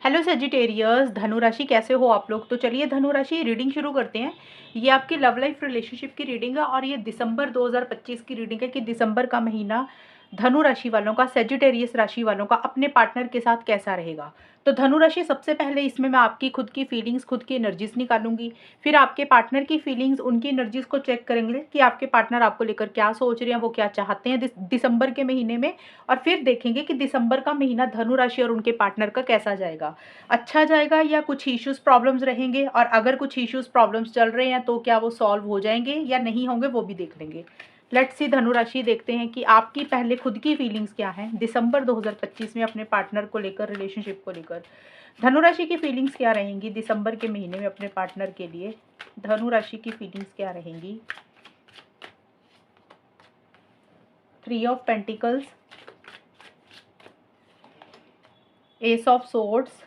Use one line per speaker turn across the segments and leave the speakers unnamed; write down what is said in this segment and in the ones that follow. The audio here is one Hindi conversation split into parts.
हेलो सेजिटेरियस, धनु राशि कैसे हो आप लोग। तो चलिए धनु राशि रीडिंग शुरू करते हैं। ये आपकी लव लाइफ रिलेशनशिप की रीडिंग है और ये दिसंबर 2025 की रीडिंग है कि दिसंबर का महीना धनु राशि वालों का, सेजिटेरियस राशि वालों का अपने पार्टनर के साथ कैसा रहेगा। तो धनु राशि, सबसे पहले इसमें मैं आपकी खुद की फीलिंग्स, खुद की एनर्जीज निकालूंगी। फिर आपके पार्टनर की फीलिंग्स, उनकी एनर्जीज को चेक करेंगे कि आपके पार्टनर आपको लेकर क्या सोच रहे हैं, वो क्या चाहते हैं दिसंबर के महीने में। और फिर देखेंगे कि दिसंबर का महीना धनु राशि और उनके पार्टनर का कैसा जाएगा, अच्छा जाएगा या कुछ इश्यूज प्रॉब्लम्स रहेंगे। और अगर कुछ इश्यूज प्रॉब्लम्स चल रहे हैं तो क्या वो सॉल्व हो जाएंगे या नहीं होंगे, वो भी देख लेंगे। लेट्स सी धनु राशि, देखते हैं कि आपकी पहले खुद की फीलिंग्स क्या हैं दिसंबर 2025 में अपने पार्टनर को लेकर, रिलेशनशिप को लेकर। धनु राशि की फीलिंग्स क्या रहेंगी दिसंबर के महीने में अपने पार्टनर के लिए। धनु राशि की फीलिंग्स क्या रहेंगी। 3 of pentacles, S of swords,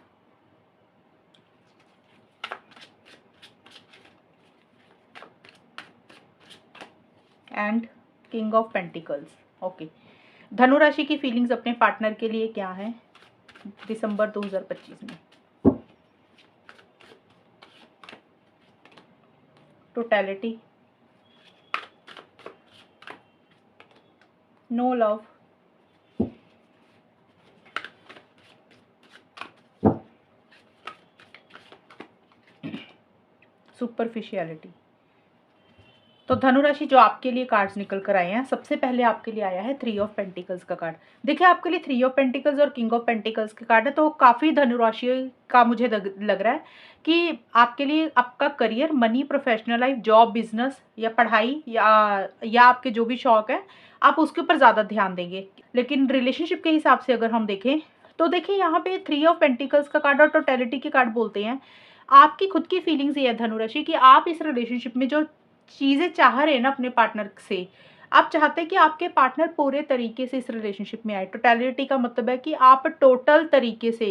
and king of pentacles. Okay, धनु राशि की फीलिंग्स अपने पार्टनर के लिए क्या है दिसंबर 2025 में। Totality, no love, superficiality. तो धनुराशि, जो आपके लिए कार्ड्स निकल कर आए हैं, सबसे पहले आपके लिए आया है 3 ऑफ पेंटिकल्स का कार्ड। देखिए, आपके लिए 3 ऑफ पेंटिकल्स और किंग ऑफ पेंटिकल्स के कार्ड है, तो काफ़ी धनुराशि का मुझे लग रहा है कि आपके लिए आपका career, money, professional life, job, business या पढ़ाई या आपके जो भी शौक है, आप उसके ऊपर ज़्यादा ध्यान देंगे। लेकिन रिलेशनशिप के हिसाब से अगर हम देखें तो देखिए, यहाँ पे 3 ऑफ पेंटिकल्स का कार्ड और टोटैलिटी के कार्ड बोलते हैं आपकी खुद की फीलिंग्स ये है धनुराशि कि आप इस रिलेशनशिप में जो चीज़ें चाह रहे हैं ना अपने पार्टनर से, आप चाहते हैं कि आपके पार्टनर पूरे तरीके से इस रिलेशनशिप में आए। टोटैलिटी का मतलब है कि आप टोटल तरीके से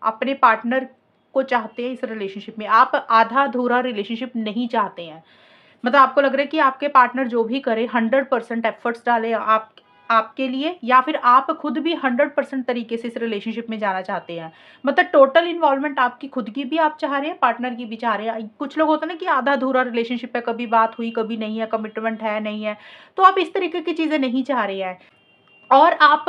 अपने पार्टनर को चाहते हैं इस रिलेशनशिप में, आप आधा अधूरा रिलेशनशिप नहीं चाहते हैं। मतलब आपको लग रहा है कि आपके पार्टनर जो भी करे 100% एफर्ट्स डाले आपके लिए, या फिर आप खुद भी 100% तरीके से इस रिलेशनशिप में जाना चाहते हैं। मतलब टोटल इन्वॉल्वमेंट आपकी खुद की भी आप चाह रहे हैं, पार्टनर की भी चाह रहे हैं। कुछ लोग होते हैं ना कि आधा अधूरा रिलेशनशिप है, कभी बात हुई कभी नहीं है, कमिटमेंट है नहीं है, तो आप इस तरीके की चीज़ें नहीं चाह रहे हैं। और आप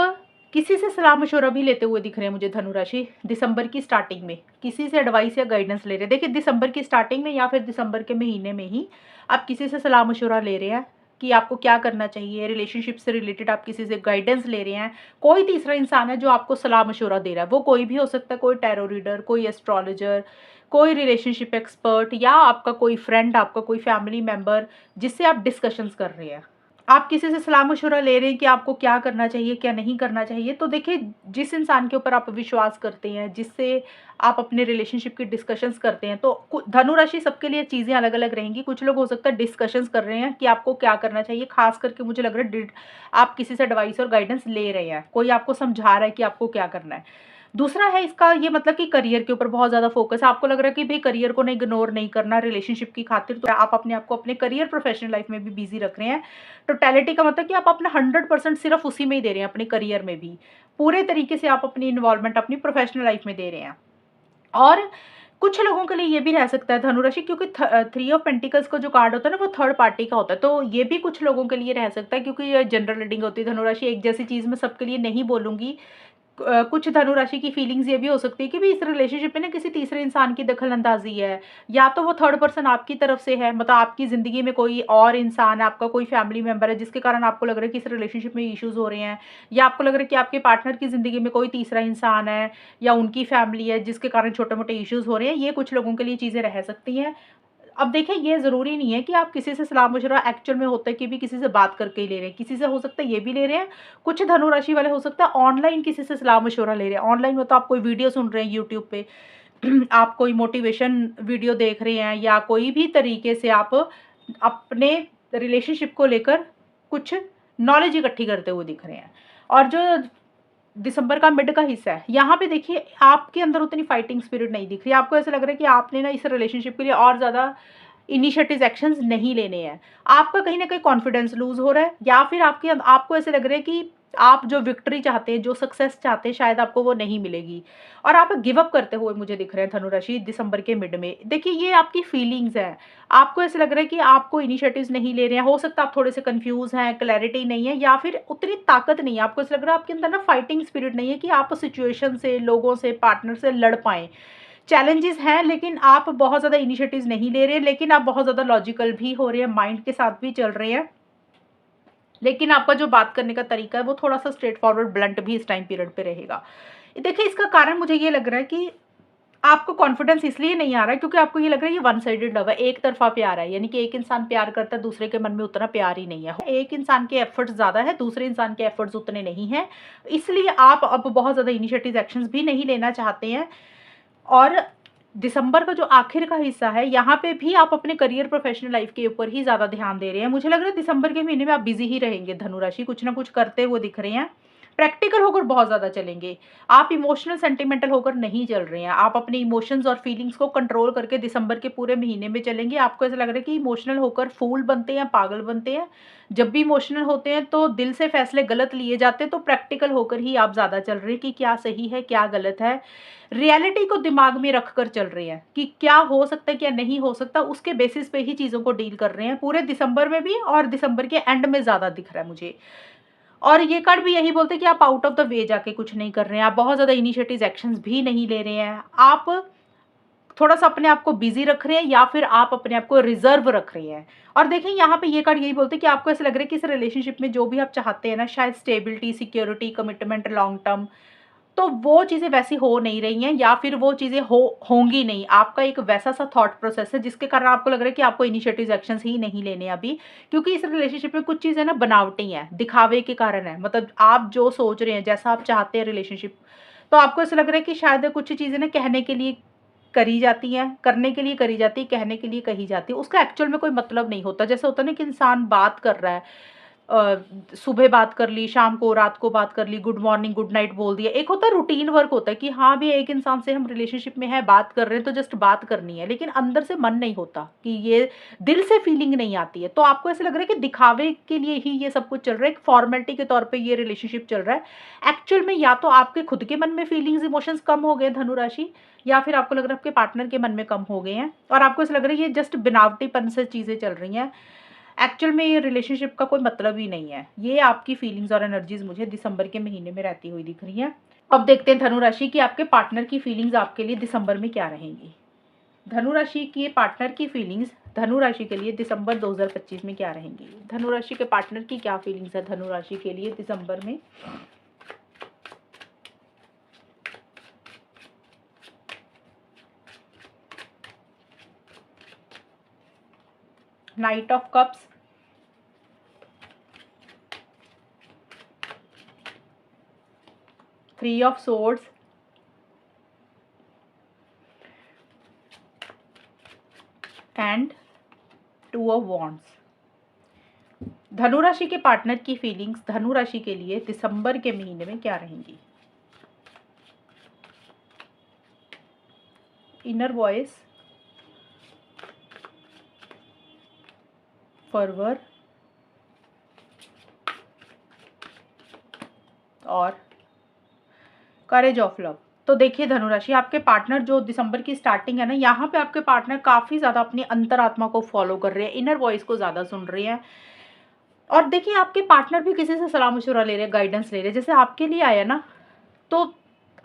किसी से सलाह मशवरा भी लेते हुए दिख रहे हैं मुझे धनुराशि, दिसंबर की स्टार्टिंग में किसी से एडवाइस या गाइडेंस ले रहे हैं। देखिए, दिसंबर की स्टार्टिंग में या फिर दिसंबर के महीने में ही आप किसी से सलाह मशवरा ले रहे हैं कि आपको क्या करना चाहिए, रिलेशनशिप से रिलेटेड आप किसी से गाइडेंस ले रहे हैं। कोई तीसरा इंसान है जो आपको सलाह मशवरा दे रहा है, वो कोई भी हो सकता है, कोई टैरो रीडर, कोई एस्ट्रोलॉजर, कोई रिलेशनशिप एक्सपर्ट, या आपका कोई फ्रेंड, आपका कोई फैमिली मेम्बर जिससे आप डिस्कशंस कर रहे हैं। आप किसी से सलाह मशवरा ले रहे हैं कि आपको क्या करना चाहिए, क्या नहीं करना चाहिए। तो देखिए, जिस इंसान के ऊपर आप विश्वास करते हैं, जिससे आप अपने रिलेशनशिप की डिस्कशंस करते हैं, तो धनु राशि सबके लिए चीज़ें अलग अलग रहेंगी। कुछ लोग हो सकता है डिस्कशंस कर रहे हैं कि आपको क्या करना चाहिए, खास करके मुझे लग रहा है आप किसी से एडवाइस और गाइडेंस ले रहे हैं, कोई आपको समझा रहा है कि आपको क्या करना है। दूसरा है इसका ये मतलब कि करियर के ऊपर बहुत ज़्यादा फोकस है। आपको लग रहा है कि भाई करियर को नहीं, इग्नोर नहीं करना रिलेशनशिप की खातिर, तो आप अपने आप को अपने करियर, प्रोफेशनल लाइफ में भी बिजी रख रहे हैं। टोटैलिटी का मतलब कि आप अपना 100% सिर्फ उसी में ही दे रहे हैं, अपने करियर में भी पूरे तरीके से आप अपनी इन्वॉल्वमेंट अपनी प्रोफेशनल लाइफ में दे रहे हैं। और कुछ लोगों के लिए ये भी रह सकता है धनुराशि, क्योंकि 3 ऑफ पेंटिकल्स का जो कार्ड होता है ना, वो थर्ड पार्टी का होता है, तो ये भी कुछ लोगों के लिए रह सकता है, क्योंकि ये जनरल रीडिंग होती है धनुराशि। एक जैसी चीज़ मैं सबके लिए नहीं बोलूंगी। कुछ धनुराशि की फीलिंग्स ये भी हो सकती है कि भी इस रिलेशनशिप में ना किसी तीसरे इंसान की दखल अंदाजी है, या तो वो थर्ड पर्सन आपकी तरफ से है, मतलब आपकी ज़िंदगी में कोई और इंसान है, आपका कोई फैमिली मेंबर है, जिसके कारण आपको लग रहा है कि इस रिलेशनशिप में इश्यूज हो रहे हैं, या आपको लग रहा है कि आपके पार्टनर की ज़िंदगी में कोई तीसरा इंसान है या उनकी फैमिली है, जिसके कारण छोटे मोटे इश्यूज हो रहे हैं। ये कुछ लोगों के लिए चीज़ें रह सकती हैं। अब देखिए, ये ज़रूरी नहीं है कि आप किसी से सलाह मशवरा, एक्चुअल में होता है कि भी किसी से बात करके ही ले रहे हैं, किसी से हो सकता है ये भी ले रहे हैं। कुछ धनुराशि वाले हो सकता है ऑनलाइन किसी से सलाह मशवरा ले रहे हैं। ऑनलाइन मतलब आप कोई वीडियो सुन रहे हैं यूट्यूब पे, आप कोई मोटिवेशन वीडियो देख रहे हैं, या कोई भी तरीके से आप अपने रिलेशनशिप को लेकर कुछ नॉलेज इकट्ठी करते हुए दिख रहे हैं। और जो दिसंबर का मिड का हिस्सा है, यहाँ पे देखिए आपके अंदर उतनी फाइटिंग स्पिरिट नहीं दिख रही। आपको ऐसा लग रहा है कि आपने ना इस रिलेशनशिप के लिए और ज़्यादा इनिशिएटिव एक्शंस नहीं लेने हैं। आपका कहीं ना कहीं कॉन्फिडेंस लूज हो रहा है, या फिर आपको ऐसे लग रहा है कि आप जो विक्ट्री चाहते हैं, जो सक्सेस चाहते हैं, शायद आपको वो नहीं मिलेगी और आप गिव अप करते हुए मुझे दिख रहे हैं धनु राशि दिसंबर के मिड में। देखिए ये आपकी फीलिंग्स हैं, आपको ऐसा लग रहा है कि आपको इनिशिएटिव्स नहीं ले रहे हैं, हो सकता है आप थोड़े से कंफ्यूज हैं, क्लैरिटी नहीं है या फिर उतनी ताकत नहीं है, आपको ऐसा लग रहा है आपके अंदर ना फाइटिंग स्पिरिट नहीं है कि आप सिचुएशन से, लोगों से, पार्टनर से लड़ पाएँ। चैलेंजेस हैं लेकिन आप बहुत ज़्यादा इनिशिएटिव्स नहीं ले रहे हैं, लेकिन आप बहुत ज़्यादा लॉजिकल भी हो रहे हैं, माइंड के साथ भी चल रहे हैं। लेकिन आपका जो बात करने का तरीका है वो थोड़ा-सा स्ट्रेट फॉरवर्ड ब्लंट भी इस टाइम पीरियड पे रहेगा। देखिए इसका कारण मुझे ये लग रहा है कि आपको कॉन्फिडेंस इसलिए नहीं आ रहा है क्योंकि आपको ये लग रहा है ये वन साइडेड लव है, एक तरफ़ा प्यार है, यानी कि एक इंसान प्यार करता है, दूसरे के मन में उतना प्यार ही नहीं है। एक इंसान के एफर्ट्स ज़्यादा है, दूसरे इंसान के एफर्ट्स उतने नहीं हैं, इसलिए आप अब बहुत ज़्यादा इनिशिएटिव एक्शंस भी नहीं लेना चाहते हैं। और दिसंबर का जो आखिर का हिस्सा है, यहाँ पे भी आप अपने करियर प्रोफेशनल लाइफ के ऊपर ही ज़्यादा ध्यान दे रहे हैं। मुझे लग रहा है दिसंबर के महीने में आप बिज़ी ही रहेंगे धनु राशि, कुछ ना कुछ करते हुए दिख रहे हैं। प्रैक्टिकल होकर बहुत ज़्यादा चलेंगे। आप इमोशनल सेंटिमेंटल होकर नहीं चल रहे हैं। आप अपने इमोशंस और फीलिंग्स को कंट्रोल करके दिसंबर के पूरे महीने में चलेंगे। आपको ऐसा लग रहा है कि इमोशनल होकर फूल बनते हैं, पागल बनते हैं। जब भी इमोशनल होते हैं तो दिल से फैसले गलत लिए जाते हैं, तो प्रैक्टिकल होकर ही आप ज़्यादा चल रहे हैं कि क्या सही है, क्या गलत है। रियलिटी को दिमाग में रखकर चल रहे हैं कि क्या हो सकता है, क्या नहीं हो सकता, उसके बेसिस पे ही चीज़ों को डील कर रहे हैं पूरे दिसंबर में भी और दिसंबर के एंड में ज़्यादा दिख रहा है मुझे। और ये कार्ड भी यही बोलते हैं कि आप आउट ऑफ द वे जाके कुछ नहीं कर रहे हैं, आप बहुत ज़्यादा इनिशिएटिव एक्शंस भी नहीं ले रहे हैं। आप थोड़ा-सा अपने आप को बिज़ी रख रहे हैं या फिर आप अपने आप को रिज़र्व रख रहे हैं। और देखिए यहाँ पे ये कार्ड यही बोलते हैं कि आपको ऐसा लग रहा है कि इस रिलेशनशिप में जो भी आप चाहते हैं ना, शायद stability, security, commitment, long term, तो वो चीज़ें वैसी हो नहीं रही हैं या फिर वो चीज़ें होंगी नहीं। आपका एक वैसा-सा थॉट प्रोसेस है जिसके कारण आपको लग रहा है कि आपको इनिशिएटिव एक्शंस ही नहीं लेने अभी, क्योंकि इस रिलेशनशिप में कुछ चीज़ें ना बनावटी हैं, दिखावे के कारण है। मतलब आप जो सोच रहे हैं, जैसा आप चाहते हैं रिलेशनशिप, तो आपको ऐसा लग रहा है कि शायद कुछ चीज़ें ना कहने के लिए करी जाती हैं, करने के लिए करी जाती है, कहने के लिए कही जाती है। उसका एक्चुअल में कोई मतलब नहीं होता। जैसे होता है ना कि इंसान बात कर रहा है, अ, सुबह बात कर ली, शाम को, रात को बात कर ली, गुड मॉर्निंग, गुड नाइट बोल दिया। एक होता है रूटीन वर्क होता है कि हाँ, भी एक इंसान से हम रिलेशनशिप में हैं, बात कर रहे हैं तो जस्ट बात करनी है, लेकिन अंदर से मन नहीं होता कि ये दिल से फीलिंग नहीं आती है। तो आपको ऐसा लग रहा है कि दिखावे के लिए ही ये सब कुछ चल रहा है, एक फॉर्मेलिटी के तौर पे ये रिलेशनशिप चल रहा है। एक्चुअल में या तो आपके खुद के मन में फीलिंग्स, इमोशंस कम हो गए धनु राशि, या फिर आपको लग रहा है आपके पार्टनर के मन में कम हो गए हैं और आपको ऐसा लग रहा है ये जस्ट बनावटीपन से चीज़ें चल रही हैं। एक्चुअल में ये रिलेशनशिप का कोई मतलब ही नहीं है। ये आपकी फीलिंग्स और एनर्जीज़ मुझे दिसंबर के महीने में रहती हुई दिख रही हैं। अब देखते हैं धनु राशि की आपके पार्टनर की फीलिंग्स आपके लिए दिसंबर में क्या रहेंगी। धनु राशि के पार्टनर की फीलिंग्स धनु राशि के लिए दिसंबर 2025 में क्या रहेंगी। धनु राशि के पार्टनर की क्या फीलिंग्स है धनु राशि के लिए दिसंबर में। Night of cups, three of swords, and two of wands. धनु राशि के पार्टनर की फीलिंग्स धनु राशि के लिए दिसंबर के महीने में क्या रहेंगी। इनर वॉइस, फर्वर और करेज ऑफ लव। तो देखिए धनु राशि, आपके पार्टनर जो दिसंबर की स्टार्टिंग है ना, यहाँ पे आपके पार्टनर काफ़ी ज़्यादा अपनी अंतरात्मा को फॉलो कर रहे हैं, इनर वॉइस को ज़्यादा सुन रहे हैं। और देखिए आपके पार्टनर भी किसी से सलाह मशवरा ले रहे हैं, गाइडेंस ले रहे हैं। जैसे आपके लिए आया ना, तो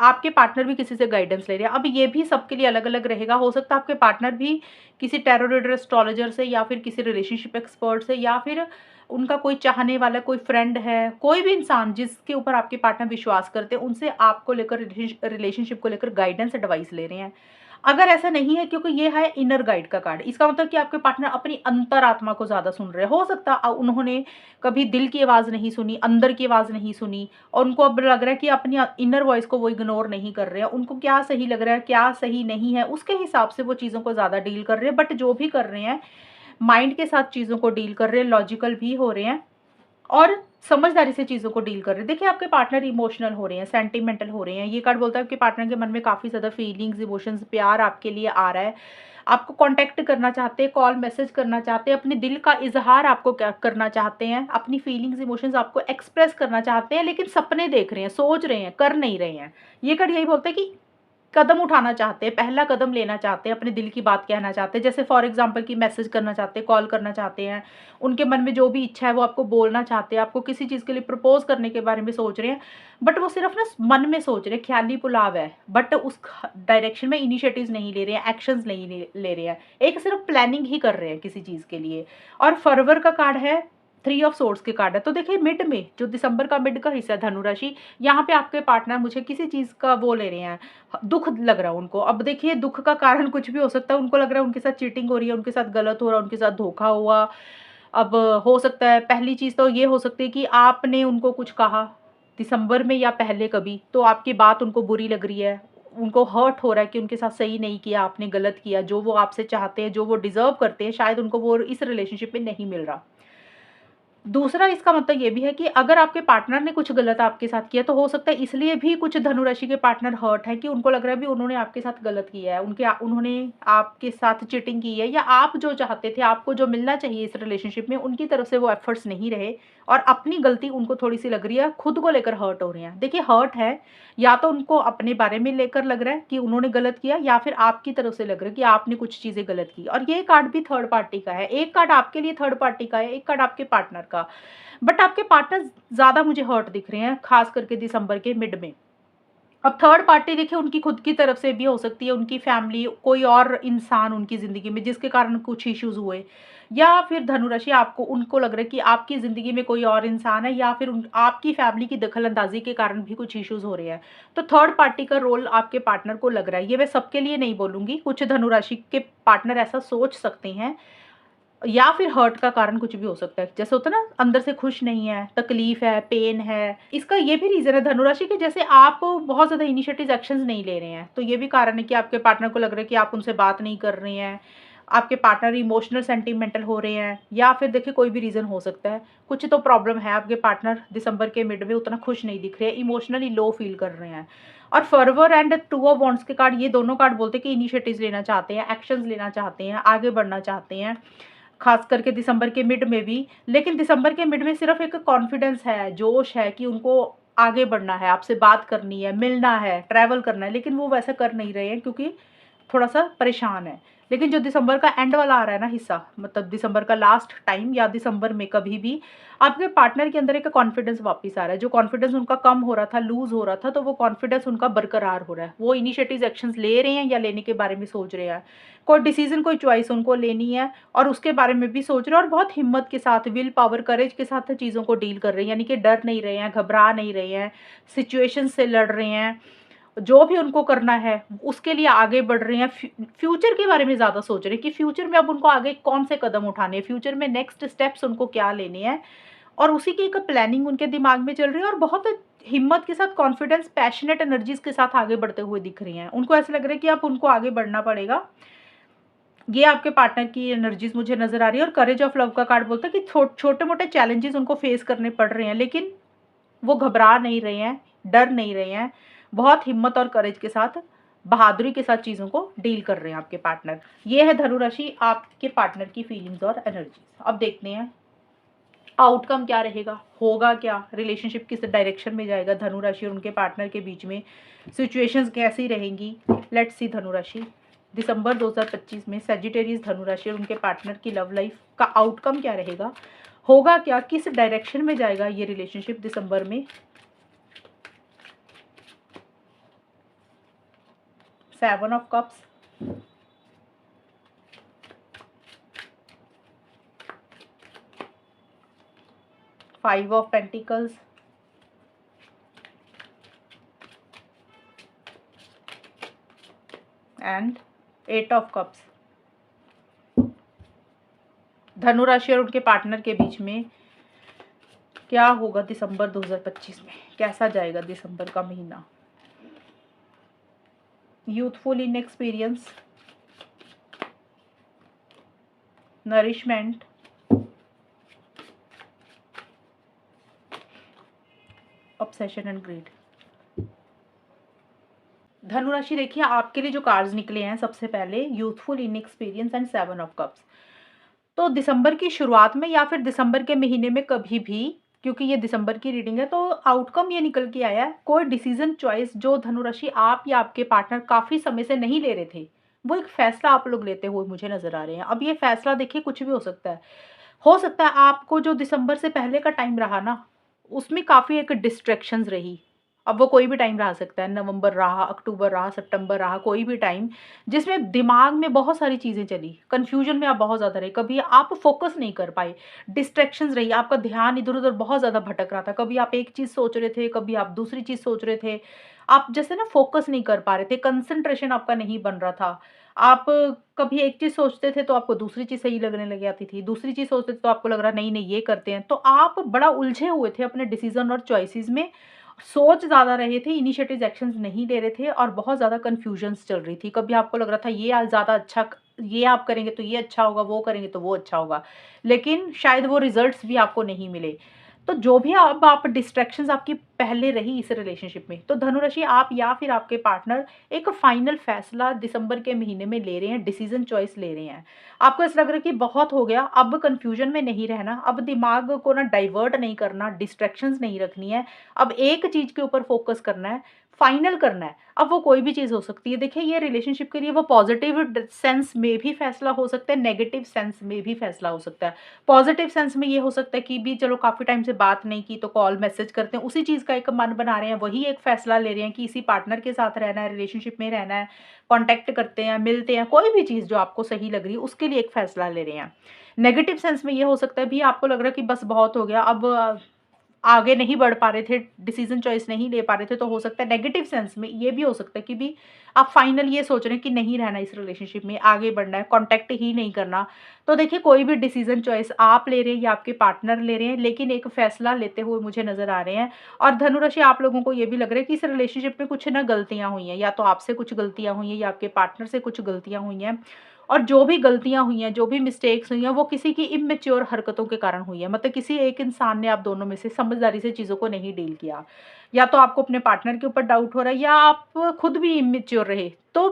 आपके पार्टनर भी किसी से गाइडेंस ले रहे हैं। अब ये भी सबके लिए अलग अलग रहेगा। हो सकता है आपके पार्टनर भी किसी टैरो रीडर, एस्ट्रोलॉजर से या फिर किसी रिलेशनशिप एक्सपर्ट से या फिर उनका कोई चाहने वाला कोई फ्रेंड है, कोई भी इंसान जिसके ऊपर आपके पार्टनर विश्वास करते हैं, उनसे आपको लेकर रिलेशनशिप को लेकर गाइडेंस, एडवाइस ले रहे हैं। अगर ऐसा नहीं है, क्योंकि ये है इनर गाइड का कार्ड, इसका मतलब कि आपके पार्टनर अपनी अंतरात्मा को ज़्यादा सुन रहे हैं। हो सकता है उन्होंने कभी दिल की आवाज़ नहीं सुनी, अंदर की आवाज़ नहीं सुनी, और उनको अब लग रहा है कि अपनी इनर वॉइस को वो इग्नोर नहीं कर रहे हैं। उनको क्या सही लग रहा है, क्या सही नहीं है, उसके हिसाब से वो चीज़ों को ज़्यादा डील कर रहे हैं। बट जो भी कर रहे हैं, माइंड के साथ चीज़ों को डील कर रहे हैं, लॉजिकल भी हो रहे हैं। और समझदारी से चीज़ों को डील कर रहे हैं। देखिए आपके पार्टनर इमोशनल हो रहे हैं, सेंटिमेंटल हो रहे हैं। ये कार्ड बोलता है आपके पार्टनर के मन में काफ़ी ज़्यादा फीलिंग्स, इमोशंस, प्यार आपके लिए आ रहा है। आपको कॉन्टैक्ट करना चाहते हैं, कॉल, मैसेज करना चाहते हैं, अपने दिल का इज़हार आपको क्या करना चाहते हैं, अपनी फीलिंग्स, इमोशंस आपको एक्सप्रेस करना चाहते हैं, लेकिन सपने देख रहे हैं, सोच रहे हैं, कर नहीं रहे हैं। ये कार्ड यही बोलता है कि कदम उठाना चाहते हैं, पहला कदम लेना चाहते हैं, अपने दिल की बात कहना चाहते हैं। जैसे फॉर एग्ज़ाम्पल कि मैसेज करना चाहते हैं, कॉल करना चाहते हैं, उनके मन में जो भी इच्छा है वो आपको बोलना चाहते हैं, आपको किसी चीज़ के लिए प्रपोज़ करने के बारे में सोच रहे हैं। बट वो सिर्फ़ ना मन में सोच रहे हैं, ख़्याली पुलाव है, बट उस डायरेक्शन में इनिशिएटिव्स नहीं ले रहे हैं, एक्शंस नहीं ले रहे हैं। एक सिर्फ़ प्लानिंग ही कर रहे हैं किसी चीज़ के लिए। और फॉरवर का कार्ड है, 3 ऑफ सोर्ड्स के कार्ड है। तो देखिए मिड में, जो दिसंबर का मिड का हिस्सा है धनु राशि, यहाँ पे आपके पार्टनर मुझे किसी चीज़ का वो ले रहे हैं, दुःख लग रहा है उनको। अब देखिए दुःख का कारण कुछ भी हो सकता है, उनको लग रहा है उनके साथ चीटिंग हो रही है, उनके साथ गलत हो रहा है, उनके साथ धोखा हुआ। अब हो सकता है, पहली चीज़ तो ये हो सकती है कि आपने उनको कुछ कहा दिसंबर में या पहले कभी, तो आपकी बात उनको बुरी लग रही है, उनको हर्ट हो रहा है कि उनके साथ सही नहीं किया, आपने गलत किया, जो वो आपसे चाहते हैं, जो वो डिज़र्व करते हैं, शायद उनको वो इस रिलेशनशिप में नहीं मिल रहा। दूसरा इसका मतलब ये भी है कि अगर आपके पार्टनर ने कुछ गलत आपके साथ किया, तो हो सकता है इसलिए भी कुछ धनु राशि के पार्टनर हर्ट है कि उनको लग रहा है भी उन्होंने आपके साथ गलत किया है, उन्होंने आपके साथ चीटिंग की है, या आप जो चाहते थे, आपको जो मिलना चाहिए इस रिलेशनशिप में, उनकी तरफ से वो एफर्ट्स नहीं रहे और अपनी गलती उनको थोड़ी-सी लग रही है, खुद को लेकर हर्ट हो रहे हैं। देखिए हर्ट है, या तो उनको अपने बारे में लेकर लग रहा है कि उन्होंने गलत किया, या फिर आपकी तरफ से लग रहा है कि आपने कुछ चीज़ें गलत की। और ये कार्ड भी थर्ड पार्टी का है, एक कार्ड आपके लिए थर्ड पार्टी का है, एक कार्ड आपके पार्टनर का। बट आपके पार्टनर ज़्यादा मुझे हर्ट दिख रहे हैं, खास करके दिसंबर के मिड में। अब थर्ड पार्टी देखिए उनकी खुद की तरफ से भी हो सकती है, उनकी फैमिली, कोई और इंसान उनकी ज़िंदगी में जिसके कारण कुछ इश्यूज़ हुए, या फिर धनुराशि आपको उनको लग रहा है कि आपकी ज़िंदगी में कोई और इंसान है, या फिर आपकी फैमिली की दखल-अंदाज़ी के कारण भी कुछ इश्यूज़ हो रहे हैं। तो थर्ड पार्टी का रोल आपके पार्टनर को लग रहा है। ये मैं सबके लिए नहीं बोलूँगी, कुछ धनुराशि के पार्टनर ऐसा सोच सकते हैं, या फिर हर्ट का कारण कुछ भी हो सकता है। जैसे होता है ना, अंदर से खुश नहीं है, तकलीफ है, पेन है। इसका ये भी रीज़न है धनुराशि के, जैसे आप बहुत ज़्यादा इनिशिएटिव एक्शंस नहीं ले रहे हैं, तो ये भी कारण है कि आपके पार्टनर को लग रहा है कि आप उनसे बात नहीं कर रहे हैं। आपके पार्टनर इमोशनल सेंटिमेंटल हो रहे हैं, या फिर देखिए कोई भी रीज़न हो सकता है। कुछ तो प्रॉब्लम है, आपके पार्टनर दिसंबर के मिड में उतना खुश नहीं दिख रहे हैं, इमोशनली लो फील कर रहे हैं। और फॉरवर एंड 2 ऑफ वांड्स के कार्ड, ये दोनों कार्ड बोलते हैं कि इनिशिएटिव्स लेना चाहते हैं, एक्शंस लेना चाहते हैं, आगे बढ़ना चाहते हैं। खास करके दिसंबर के मिड में भी, लेकिन दिसंबर के मिड में सिर्फ एक कॉन्फिडेंस है, जोश है कि उनको आगे बढ़ना है, आपसे बात करनी है, मिलना है, ट्रैवल करना है, लेकिन वो वैसा कर नहीं रहे हैं क्योंकि थोड़ा-सा परेशान है। लेकिन जो दिसंबर का एंड वाला आ रहा है ना हिस्सा, मतलब दिसंबर का लास्ट टाइम या दिसंबर में कभी भी, आपके पार्टनर के अंदर एक कॉन्फिडेंस वापस आ रहा है। जो कॉन्फिडेंस उनका कम हो रहा था, लूज़ हो रहा था, तो वो कॉन्फिडेंस उनका बरकरार हो रहा है। वो इनिशिएटिव्स एक्शंस ले रहे हैं या लेने के बारे में सोच रहे हैं। कोई डिसीज़न, कोई चॉइस उनको लेनी है और उसके बारे में भी सोच रहे हैं, और बहुत हिम्मत के साथ, विल पावर, करेज के साथ चीज़ों को डील कर रहे हैं। यानी कि डर नहीं रहे हैं, घबरा नहीं रहे हैं, सिचुएशन से लड़ रहे हैं। जो भी उनको करना है, उसके लिए आगे बढ़ रहे हैं। फ्यूचर के बारे में ज़्यादा सोच रहे हैं कि फ्यूचर में अब उनको आगे कौन से कदम उठाने हैं, फ्यूचर में नेक्स्ट स्टेप्स उनको क्या लेने हैं, और उसी की एक प्लानिंग उनके दिमाग में चल रही है, और बहुत हिम्मत के साथ, कॉन्फिडेंस, पैशनेट एनर्जीज़ के साथ आगे बढ़ते हुए दिख रही हैं। उनको ऐसा लग रहा है कि अब उनको आगे बढ़ना पड़ेगा। ये आपके पार्टनर की एनर्जीज़ मुझे नज़र आ रही है। और करेज ऑफ लव का कार्ड बोलता है कि छोटे-मोटे चैलेंजेस उनको फेस करने पड़ रहे हैं, लेकिन वो घबरा नहीं रहे हैं, डर नहीं रहे हैं। बहुत हिम्मत और करेज के साथ, बहादुरी के साथ चीज़ों को डील कर रहे हैं आपके पार्टनर। ये है धनु राशि, आपके पार्टनर की फीलिंग्स और एनर्जीज़। अब देखते हैं आउटकम क्या रहेगा, होगा क्या, रिलेशनशिप किस डायरेक्शन में जाएगा धनु राशि और उनके पार्टनर के बीच में, सिचुएशंस कैसी रहेंगी। लेट्स सी धनु राशि दिसंबर 2025 में सैजिटेरियस धनु राशि और उनके पार्टनर की लव लाइफ का आउटकम क्या रहेगा, होगा क्या, किस डायरेक्शन में जाएगा ये रिलेशनशिप दिसंबर में। 7 of cups, 5 of pentacles, and 8 of cups. धनु राशि और उनके पार्टनर के बीच में क्या होगा दिसंबर 2025 में, कैसा जाएगा दिसंबर का महीना। Youthful in experience, nourishment, session and greed. धनु राशि देखिए आपके लिए जो कार्ड्स निकले हैं, सबसे पहले youthful, inexperience and 7 of cups. तो दिसंबर की शुरुआत में या फिर दिसंबर के महीने में कभी भी, क्योंकि ये दिसंबर की रीडिंग है, तो आउटकम ये निकल के आया है, कोई डिसीजन चॉइस जो धनु राशि आप या आपके पार्टनर काफ़ी समय से नहीं ले रहे थे, वो एक फैसला आप लोग लेते हुए मुझे नज़र आ रहे हैं। अब ये फैसला देखिए कुछ भी हो सकता है। हो सकता है आपको जो दिसंबर से पहले का टाइम रहा ना, उसमें काफ़ी एक डिस्ट्रैक्शंस रही। अब वो कोई भी टाइम रह सकता है, नवंबर रहा, अक्टूबर रहा, सितंबर रहा, कोई भी टाइम जिसमें दिमाग में बहुत सारी चीज़ें चली, कन्फ्यूजन में आप बहुत ज़्यादा रहे, कभी आप फ़ोकस नहीं कर पाए, डिस्ट्रैक्शंस रही, आपका ध्यान इधर-उधर बहुत ज़्यादा भटक रहा था। कभी आप एक चीज़ सोच रहे थे, कभी आप दूसरी चीज़ सोच रहे थे। आप जैसे ना फ़ोकस नहीं कर पा रहे थे, कंसंट्रेशन आपका नहीं बन रहा था। आप कभी एक चीज़ सोचते थे तो आपको दूसरी चीज़ सही लगने लग जाती थी, दूसरी चीज़ सोचते थे तो आपको लग रहा नहीं, नहीं ये करते हैं। तो आप बड़ा उलझे हुए थे अपने डिसीज़न और चॉइसेस में, सोच ज़्यादा रहे थे, इनिशिएटिव एक्शंस नहीं ले रहे थे और बहुत ज़्यादा कन्फ्यूजन्स चल रही थी। कभी आपको लग रहा था ये ज़्यादा अच्छा क ये आप करेंगे तो ये अच्छा होगा, वो करेंगे तो वो अच्छा होगा। लेकिन शायद वो रिज़ल्ट्स भी आपको नहीं मिले। तो जो भी अब आप डिस्ट्रैक्शंस आपकी पहले रही इस रिलेशनशिप में, तो धनु राशि आप या फिर आपके पार्टनर एक फाइनल फैसला दिसंबर के महीने में ले रहे हैं, डिसीजन चॉइस ले रहे हैं। आपको ऐसा लग रहा है कि बहुत हो गया, अब कन्फ्यूजन में नहीं रहना, अब दिमाग को ना डाइवर्ट नहीं करना, डिस्ट्रैक्शंस नहीं रखनी है, अब एक चीज़ के ऊपर फोकस करना है, फाइनल करना है। अब वो कोई भी चीज़ हो सकती है। देखिए ये रिलेशनशिप के लिए वो पॉजिटिव सेंस में भी फैसला हो सकता है, नेगेटिव सेंस में भी फैसला हो सकता है। पॉजिटिव सेंस में ये हो सकता है कि भी चलो काफ़ी टाइम से बात नहीं की तो कॉल मैसेज करते हैं, उसी चीज़ का एक मन बना रहे हैं, वही एक फैसला ले रहे हैं कि इसी पार्टनर के साथ रहना है, रिलेशनशिप में रहना है, कॉन्टैक्ट करते हैं, मिलते हैं, कोई भी चीज़ जो आपको सही लग रही है उसके लिए एक फैसला ले रहे हैं। नेगेटिव सेंस में ये हो सकता है भी आपको लग रहा है कि बस बहुत हो गया, अब आगे नहीं बढ़ पा रहे थे, डिसीजन चॉइस नहीं ले पा रहे थे, तो हो सकता है नेगेटिव सेंस में ये भी हो सकता है कि भी आप फाइनल ये सोच रहे हैं कि नहीं रहना इस रिलेशनशिप में, आगे बढ़ना है, कॉन्टैक्ट ही नहीं करना। तो देखिए कोई भी डिसीजन चॉइस आप ले रहे हैं या आपके पार्टनर ले रहे हैं, लेकिन एक फैसला लेते हुए मुझे नज़र आ रहे हैं। और धनु राशि आप लोगों को ये भी लग रहा है कि इस रिलेशनशिप में कुछ ना गलतियाँ हुई हैं, या तो आपसे कुछ गलतियाँ हुई हैं या आपके पार्टनर से कुछ गलतियाँ हुई हैं। और जो भी गलतियाँ हुई हैं, जो भी मिस्टेक्स हुई हैं, वो किसी की इमैच्योर हरकतों के कारण हुई है। मतलब किसी एक इंसान ने आप दोनों में से समझदारी से चीज़ों को नहीं डील किया। या तो आपको अपने पार्टनर के ऊपर डाउट हो रहा है या आप खुद भी इमैच्योर रहे। तो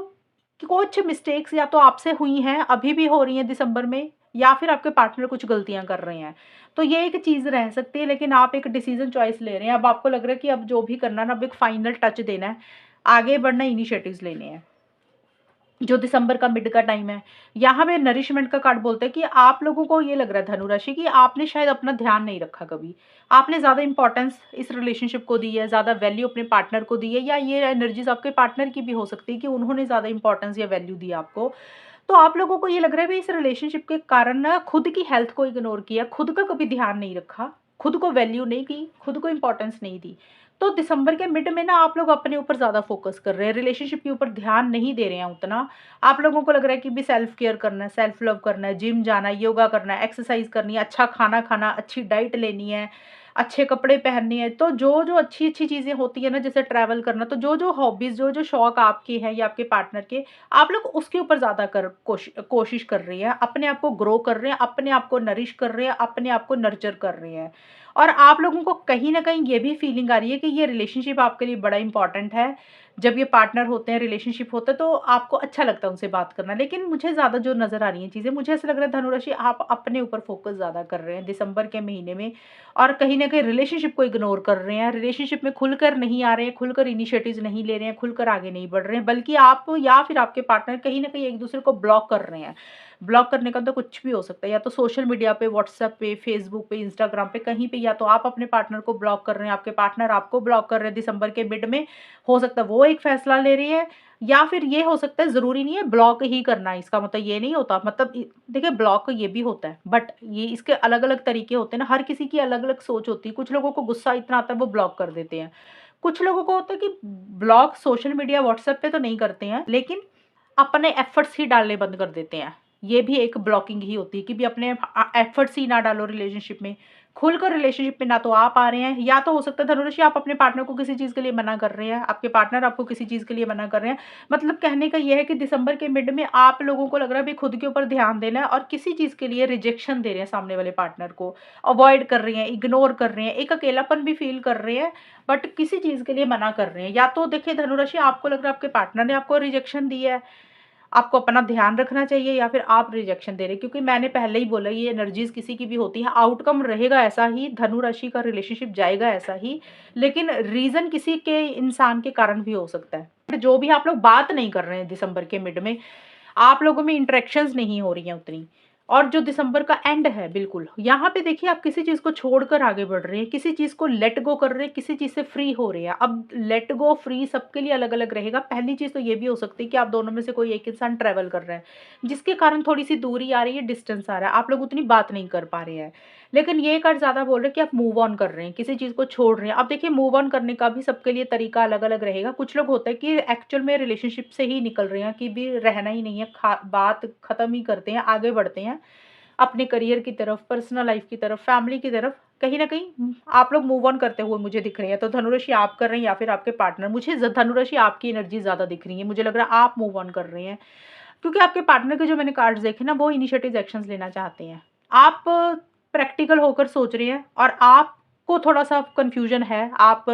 कुछ मिस्टेक्स या तो आपसे हुई हैं, अभी भी हो रही हैं दिसंबर में, या फिर आपके पार्टनर कुछ गलतियाँ कर रहे हैं। तो ये एक चीज़ रह सकती है, लेकिन आप एक डिसीज़न चॉइस ले रहे हैं। अब आपको लग रहा है कि अब जो भी करना है ना, अब एक फाइनल टच देना है, आगे बढ़ना, इनिशिएटिव्स लेने हैं। जो दिसंबर का मिड का टाइम है, यहाँ पे नरिशमेंट का कार्ड बोलता है कि आप लोगों को ये लग रहा है धनु राशि कि आपने शायद अपना ध्यान नहीं रखा कभी। आपने ज़्यादा इम्पोर्टेंस इस रिलेशनशिप को दी है, ज़्यादा वैल्यू अपने पार्टनर को दी है, या ये एनर्जीज़ आपके पार्टनर की भी हो सकती है कि उन्होंने ज़्यादा इम्पोर्टेंस या वैल्यू दी आपको। तो आप लोगों को ये लग रहा है भई इस रिलेशनशिप के कारण ना खुद की हेल्थ को इग्नोर किया, खुद का कभी ध्यान नहीं रखा, खुद को वैल्यू नहीं की, खुद को इम्पोर्टेंस नहीं दी। तो दिसंबर के मिड में ना आप लोग अपने ऊपर ज़्यादा फ़ोकस कर रहे हैं, रिलेशनशिप के ऊपर ध्यान नहीं दे रहे हैं उतना। आप लोगों को लग रहा है कि भी सेल्फ केयर करना है, सेल्फ लव करना है, जिम जाना है, योगा करना है, एक्सरसाइज़ करनी है, अच्छा खाना खाना, अच्छी डाइट लेनी है, अच्छे कपड़े पहनने हैं। तो जो-जो अच्छी-अच्छी चीज़ें होती हैं ना, जैसे ट्रैवल करना, तो जो-जो हॉबीज़, जो-जो शौक आपके हैं या आपके पार्टनर के, आप लोग उसके ऊपर ज़्यादा कोशिश कर रही हैं, अपने आप को ग्रो कर रहे हैं, अपने आप को नरिश कर रहे हैं, अपने आप को नर्चर कर रहे हैं। और आप लोगों को कहीं न कहीं ये भी फीलिंग आ रही है कि ये रिलेशनशिप आपके लिए बड़ा इम्पोर्टेंट है। जब ये पार्टनर होते हैं, रिलेशनशिप होता है, तो आपको अच्छा लगता है उनसे बात करना। लेकिन मुझे ज़्यादा जो नज़र आ रही हैं चीज़ें, मुझे ऐसा लग रहा है धनु राशि आप अपने ऊपर फ़ोकस ज़्यादा कर रहे हैं दिसंबर के महीने में, और कहीं न कहीं रिलेशनशिप को इग्नोर कर रहे हैं। रिलेशनशिप में खुलकर नहीं आ रहे हैं, खुलकर इनिशिएटिव्स नहीं ले रहे हैं, खुलकर आगे नहीं बढ़ रहे हैं, बल्कि आप या फिर आपके पार्टनर कहीं न कहीं एक-दूसरे को ब्लॉक कर रहे हैं। ब्लॉक करने का तो कुछ भी हो सकता है, या तो सोशल मीडिया पे, व्हाट्सएप पे, फेसबुक पे, इंस्टाग्राम पे, कहीं पे, या तो आप अपने पार्टनर को ब्लॉक कर रहे हैं, आपके पार्टनर आपको ब्लॉक कर रहे हैं दिसंबर के मिड में। हो सकता है वो एक फैसला ले रही है, या फिर ये हो सकता है, ज़रूरी नहीं है ब्लॉक ही करना है, इसका मतलब ये नहीं होता, मतलब देखिए ब्लॉक ये भी होता है, बट ये इसके अलग-अलग तरीके होते हैं ना, हर किसी की अलग-अलग सोच होती है। कुछ लोगों को गुस्सा इतना आता है वो ब्लॉक कर देते हैं। कुछ लोगों को होता है कि ब्लॉक सोशल मीडिया, व्हाट्सएप पे तो नहीं करते हैं, लेकिन अपने एफर्ट्स ही डालने बंद कर देते हैं। ये भी एक ब्लॉकिंग ही होती है कि भी अपने एफर्ट्स ही ना डालो रिलेशनशिप में, खुलकर रिलेशनशिप में ना तो आ पा रहे हैं, या तो हो सकता है धनुराशि आप अपने पार्टनर को किसी चीज़ के लिए मना कर रहे हैं, आपके पार्टनर आपको किसी चीज़ के लिए मना कर रहे हैं। मतलब कहने का ये है कि दिसंबर के मिड में आप लोगों को लग रहा है अभी खुद के ऊपर ध्यान देना है और किसी चीज़ के लिए रिजेक्शन दे रहे हैं सामने वाले पार्टनर को, अवॉइड कर रहे हैं, इग्नोर कर रहे हैं, एक अकेलापन भी फील कर रहे हैं, बट किसी चीज़ के लिए मना कर रहे हैं। या तो देखिए धनुराशि आपको लग रहा है आपके पार्टनर ने आपको रिजेक्शन दी है, आपको अपना ध्यान रखना चाहिए, या फिर आप रिजेक्शन दे रहे हैं, क्योंकि मैंने पहले ही बोला ये एनर्जीज किसी की भी होती है, आउटकम रहेगा ऐसा ही, धनु राशि का रिलेशनशिप जाएगा ऐसा ही, लेकिन रीजन किसी के इंसान के कारण भी हो सकता है। जो भी आप लोग बात नहीं कर रहे हैं दिसंबर के मिड में, आप लोगों में इंटरेक्शंस नहीं हो रही हैं उतनी, और जो दिसंबर का एंड है बिल्कुल, यहाँ पे देखिए आप किसी चीज़ को छोड़कर आगे बढ़ रहे हैं, किसी चीज़ को लेट गो कर रहे हैं, किसी चीज़ से फ्री हो रहे हैं। अब लेट गो फ्री सबके लिए अलग अलग रहेगा। पहली चीज़ तो ये भी हो सकती है कि आप दोनों में से कोई एक इंसान ट्रैवल कर रहा है, जिसके कारण थोड़ी सी दूरी आ रही है, डिस्टेंस आ रहा है, आप लोग उतनी बात नहीं कर पा रहे हैं। लेकिन ये कार्ड ज़्यादा बोल रहे हैं कि आप मूव ऑन कर रहे हैं, किसी चीज़ को छोड़ रहे हैं। अब देखिए मूव ऑन करने का भी सबके लिए तरीका अलग अलग रहेगा। कुछ लोग होता है कि एक्चुअल में रिलेशनशिप से ही निकल रहे हैं, कि भी रहना ही नहीं है, बात खत्म ही करते हैं, आगे बढ़ते हैं अपने करियर की तरफ, पर्सनल लाइफ की तरफ, फैमिली की तरफ। कहीं ना कहीं आप लोग मूव ऑन करते हुए मुझे दिख रहे हैं। तो धनुराशि आप कर रहे हैं या फिर आपके पार्टनर, मुझे धनुराशि आपकी एनर्जी ज़्यादा दिख रही है, मुझे लग रहा है आप मूव ऑन कर रहे हैं, क्योंकि आपके पार्टनर के जो मैंने कार्ड्स देखे ना, वो इनिशिएटिव एक्शंस लेना चाहते हैं। आप प्रैक्टिकल होकर सोच रहे हैं, और आपको थोड़ा-सा कन्फ्यूजन है। आप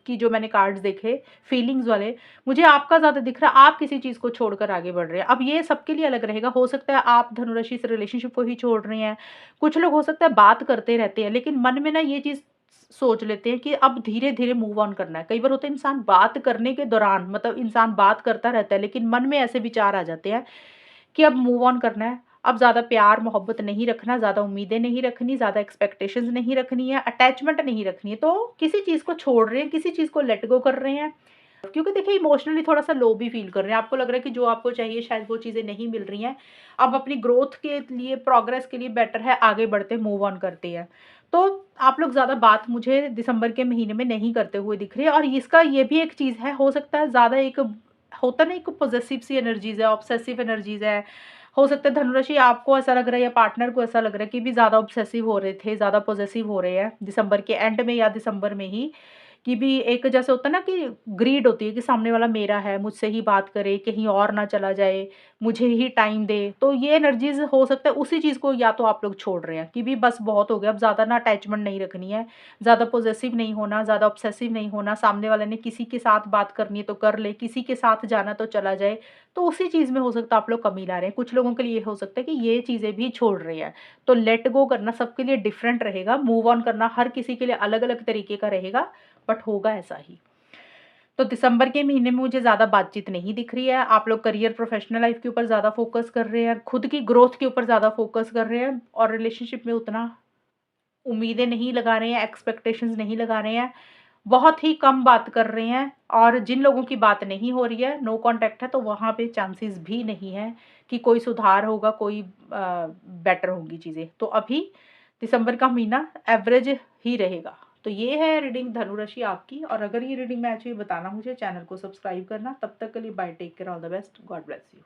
की जो मैंने कार्ड्स देखे फीलिंग्स वाले, मुझे आपका ज़्यादा दिख रहा है, आप किसी चीज़ को छोड़कर आगे बढ़ रहे हैं। अब ये सबके लिए अलग रहेगा, हो सकता है आप धनुराशि इस रिलेशनशिप को ही छोड़ रहे हैं। कुछ लोग हो सकता है बात करते रहते हैं, लेकिन मन में ना ये चीज़ सोच लेते हैं कि अब धीरे-धीरे मूव ऑन करना है। कई बार होता है इंसान बात करने के दौरान, मतलब इंसान बात करता रहता है, लेकिन मन में ऐसे विचार आ जाते हैं कि अब मूव ऑन करना है, अब ज़्यादा प्यार मोहब्बत नहीं रखना, ज़्यादा उम्मीदें नहीं रखनी, ज़्यादा एक्सपेक्टेशंस नहीं रखनी है, अटैचमेंट नहीं रखनी है। तो किसी चीज़ को छोड़ रहे हैं, किसी चीज़ को लेट गो कर रहे हैं, क्योंकि देखिए इमोशनली थोड़ा-सा लो भी फ़ील कर रहे हैं। आपको लग रहा है कि जो आपको चाहिए शायद वो चीज़ें नहीं मिल रही हैं। अब अपनी ग्रोथ के लिए, प्रोग्रेस के लिए बेटर है आगे बढ़ते हैं, मूव ऑन करते हैं। तो आप लोग ज़्यादा बात मुझे दिसंबर के महीने में नहीं करते हुए दिख रहे हैं, और इसका ये भी एक चीज़ है, हो सकता है ज़्यादा एक होता है ना, एक पॉसेसिव सी एनर्जीज़ है, ऑब्सेसिव एनर्जीज़ है। हो सकता है धनुराशि आपको ऐसा लग रहा है या पार्टनर को ऐसा लग रहा है कि भी ज़्यादा ऑब्सेसिव हो रहे थे, ज़्यादा पॉसेसिव हो रहे हैं दिसंबर के एंड में या दिसंबर में ही, कि भी एक जैसे होता है ना कि ग्रीड होती है कि सामने वाला मेरा है, मुझसे ही बात करे, कहीं और ना चला जाए, मुझे ही टाइम दे। तो ये एनर्जीज़ हो सकता है उसी चीज़ को या तो आप लोग छोड़ रहे हैं कि भी बस बहुत हो गया, अब ज़्यादा ना अटैचमेंट नहीं रखनी है, ज़्यादा पॉसेसिव नहीं होना, ज़्यादा ऑब्सेसिव नहीं होना, सामने वाले ने किसी के साथ बात करनी है तो कर ले, किसी के साथ जाना तो चला जाए। तो उसी चीज़ में हो सकता है आप लोग कमी ला रहे हैं। कुछ लोगों के लिए हो सकता है कि ये चीज़ें भी छोड़ रहे हैं। तो लेट गो करना सबके लिए डिफरेंट रहेगा, मूव ऑन करना हर किसी के लिए अलग-अलग तरीके का रहेगा, बट होगा ऐसा ही। तो दिसंबर के महीने में मुझे ज़्यादा बातचीत नहीं दिख रही है। आप लोग करियर, प्रोफेशनल लाइफ के ऊपर ज़्यादा फ़ोकस कर रहे हैं, खुद की ग्रोथ के ऊपर ज़्यादा फ़ोकस कर रहे हैं, और रिलेशनशिप में उतना उम्मीदें नहीं लगा रहे हैं, एक्सपेक्टेशंस नहीं लगा रहे हैं। बहुत ही कम बात कर रहे हैं, और जिन लोगों की बात नहीं हो रही है, नो कॉन्टैक्ट है, तो वहाँ पे चांसेस भी नहीं है कि कोई सुधार होगा, कोई बेटर होंगी चीज़ें। तो अभी दिसंबर का महीना एवरेज ही रहेगा। तो ये है रीडिंग धनु राशि आपकी, और अगर ये रीडिंग मैच हुई बताना मुझे, चैनल को सब्सक्राइब करना। तब तक के लिए bye, take care, all the best, God bless you.